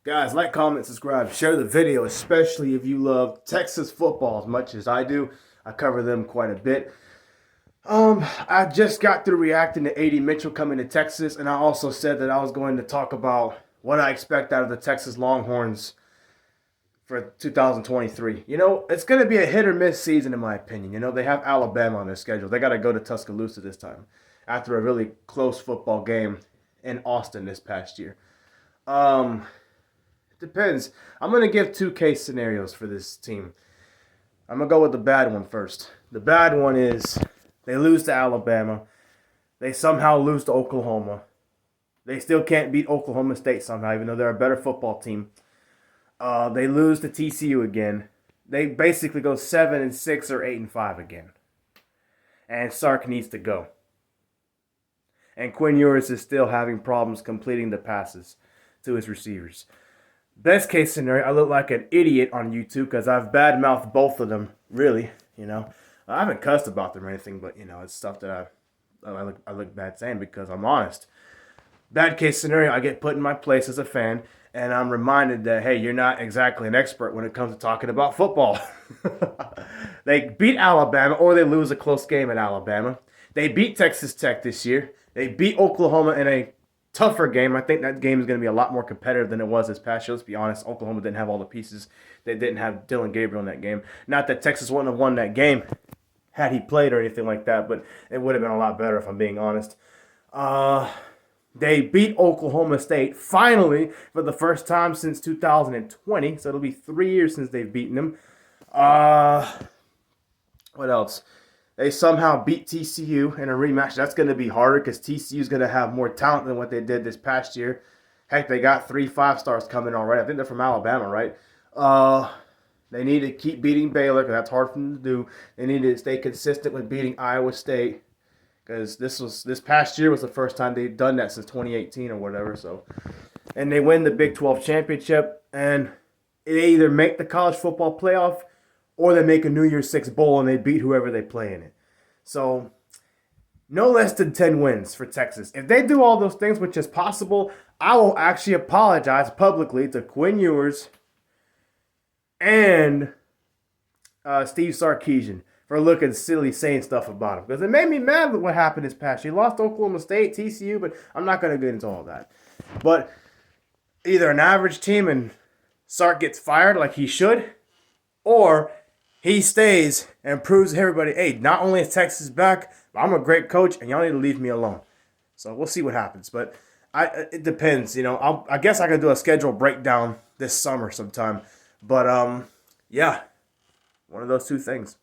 Guys, like, comment, subscribe, share the video, especially if you love Texas football as much as I do. I cover them quite a bit. I just got through reacting to A.D. Mitchell coming to Texas, and I also said that I was going to talk about what I expect out of the Texas Longhorns for 2023. It's going to be a hit or miss season in my opinion. They have Alabama on their schedule. They got to go to Tuscaloosa this time after a really close football game in Austin this past year. Depends. I'm going to give two case scenarios for this team. I'm going to go with the bad one first. The bad one is they lose to Alabama. They somehow lose to Oklahoma. They still can't beat Oklahoma State somehow, even though they're a better football team. They lose to TCU again. They basically go 7-6 or 8-5 again. And Sark needs to go. And Quinn Ewers is still having problems completing the passes to his receivers. Best case scenario, I look like an idiot on YouTube because I've badmouthed both of them, really. I haven't cussed about them or anything, but, it's stuff that I look bad saying because I'm honest. Bad case scenario, I get put in my place as a fan, and I'm reminded that, hey, you're not exactly an expert when it comes to talking about football. They beat Alabama, or they lose a close game at Alabama. They beat Texas Tech this year. They beat Oklahoma in a tougher game. I think that game is going to be a lot more competitive than it was this past year. Let's be honest. Oklahoma didn't have all the pieces. They didn't have Dylan Gabriel in that game. Not that Texas wouldn't have won that game had he played or anything like that, but it would have been a lot better if I'm being honest. They beat Oklahoma State finally for the first time since 2020, so it'll be 3 years since they've beaten them. What else? They somehow beat TCU in a rematch. That's going to be harder because TCU is going to have more talent than what they did this past year. Heck, they got 3 5-stars coming already. I think they're from Alabama, right? They need to keep beating Baylor because that's hard for them to do. They need to stay consistent with beating Iowa State because this past year was the first time they've done that since 2018 or whatever. So, and they win the Big 12 championship, and they either make the college football playoff or they make a New Year's Six bowl and they beat whoever they play in it. So, no less than 10 wins for Texas. If they do all those things, which is possible, I will actually apologize publicly to Quinn Ewers and Steve Sarkisian for looking silly saying stuff about him. Because it made me mad with what happened this past year. He lost Oklahoma State, TCU, but I'm not going to get into all that. But either an average team and Sark gets fired like he should, or he stays and proves to everybody, hey, not only is Texas back, but I'm a great coach, and y'all need to leave me alone. So we'll see what happens. But it depends. I guess I could do a schedule breakdown this summer sometime. But, yeah, one of those two things.